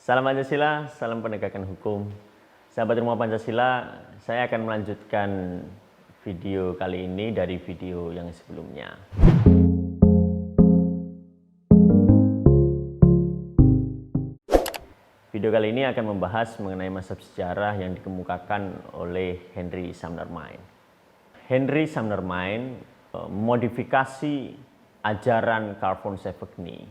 Salam Pancasila, salam penegakan hukum. Sahabat Rumah Pancasila, saya akan melanjutkan video kali ini dari video yang sebelumnya. Video kali ini akan membahas mengenai mazhab sejarah yang dikemukakan oleh Henry Sumner Mein. Henry Sumner Mein memodifikasi ajaran Carl von Scheveningen.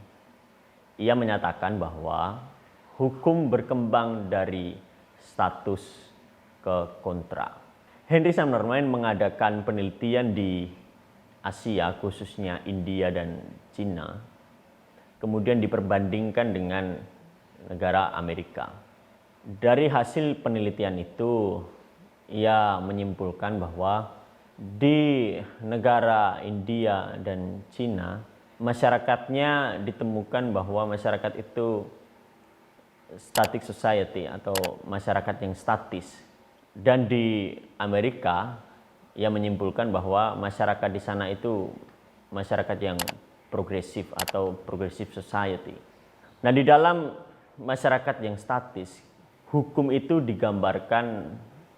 Ia menyatakan bahwa hukum berkembang dari status ke kontra. Henry Sumner Mein mengadakan penelitian di Asia, khususnya India dan Cina, kemudian diperbandingkan dengan negara Amerika. Dari hasil penelitian itu, ia menyimpulkan bahwa di negara India dan Cina, masyarakatnya ditemukan bahwa masyarakat itu static society atau masyarakat yang statis. Dan di Amerika, ia menyimpulkan bahwa masyarakat di sana itu masyarakat yang progresif atau progressive society. Nah, di dalam masyarakat yang statis, hukum itu digambarkan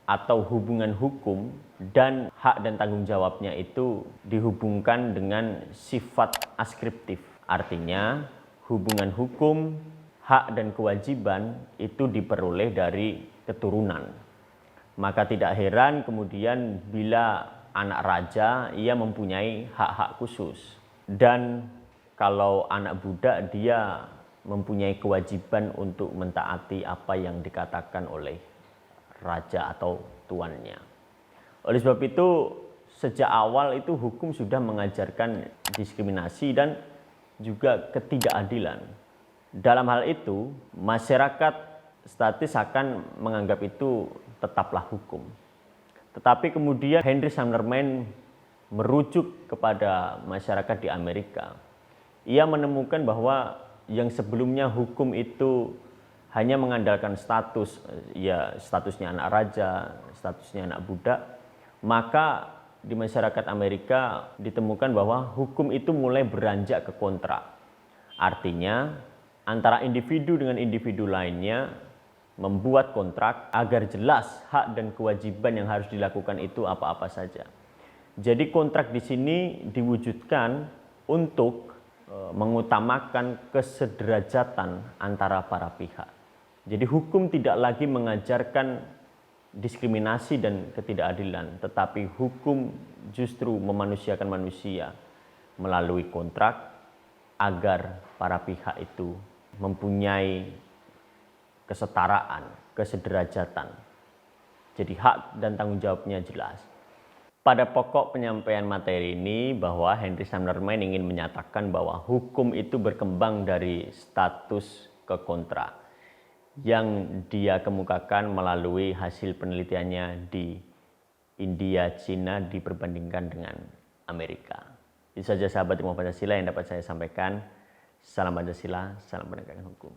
atau hubungan hukum dan hak dan tanggung jawabnya itu dihubungkan dengan sifat askriptif. Artinya, hubungan hukum, hak dan kewajiban itu diperoleh dari keturunan. Maka tidak heran kemudian bila anak raja ia mempunyai hak-hak khusus. Dan kalau anak budak dia mempunyai kewajiban untuk mentaati apa yang dikatakan oleh raja atau tuannya. Oleh sebab itu, sejak awal itu hukum sudah mengajarkan diskriminasi dan juga ketidakadilan. Dalam hal itu, masyarakat statis akan menganggap itu tetaplah hukum. Tetapi kemudian Henry Sumner Mein merujuk kepada masyarakat di Amerika. Ia menemukan bahwa yang sebelumnya hukum itu hanya mengandalkan status, ya statusnya anak raja, statusnya anak budak, maka di masyarakat Amerika ditemukan bahwa hukum itu mulai beranjak ke kontra. Artinya antara individu dengan individu lainnya membuat kontrak agar jelas hak dan kewajiban yang harus dilakukan itu apa-apa saja. Jadi kontrak di sini diwujudkan untuk mengutamakan kesederajatan antara para pihak. Jadi hukum tidak lagi mengajarkan diskriminasi dan ketidakadilan, tetapi hukum justru memanusiakan manusia melalui kontrak agar para pihak itu mempunyai kesetaraan, kesederajatan. Jadi hak dan tanggung jawabnya jelas. Pada pokok penyampaian materi ini bahwa Henry Sumner Mein ingin menyatakan bahwa hukum itu berkembang dari status ke kontra yang dia kemukakan melalui hasil penelitiannya di India, Cina diperbandingkan dengan Amerika. Itu saja sahabat Rumah Pancasila yang dapat saya sampaikan. Salam Pancasila, salam penegakan hukum.